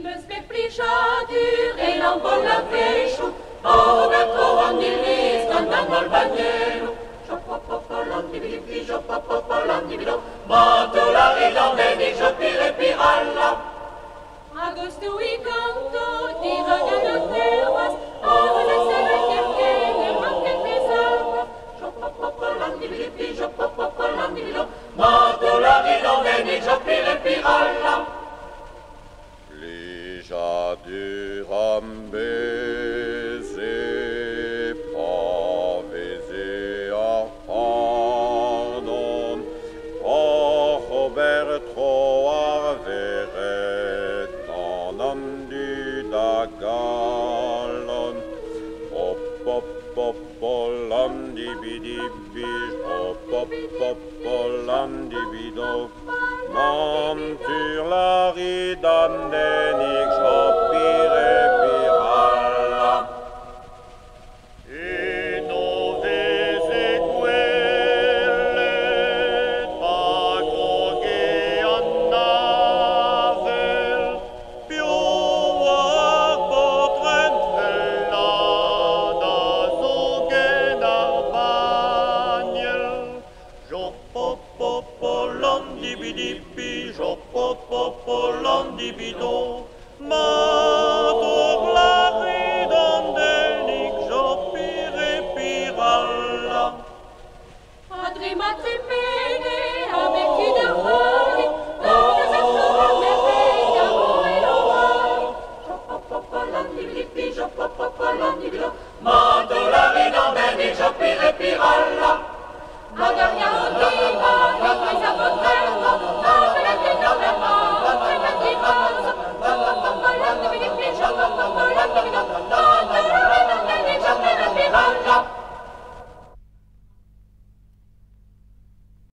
me smeplișadir, e la bolla feșu, ove coandillis, cantando al bagnero. Shopopopolondibidibi, shopopopolondibido, matula ridondeni, shopirepi alla. Agosto i canto, di raganas nervas, ove se ve que ne manquen pesadas. Shopopopolondibidibi, shopopopolondibido, matula ridondeni, shopirepi alla. Plija dur am baiser, pavese ar pardon, Robert ar veret, an am du da galon, Hop-hop-hop-hop-lam dibidibi, hop-hop-hop-lam dibido, Mam sur la ridandenig, shopirepi alla. Dibidibi, jopopopolondibido, ma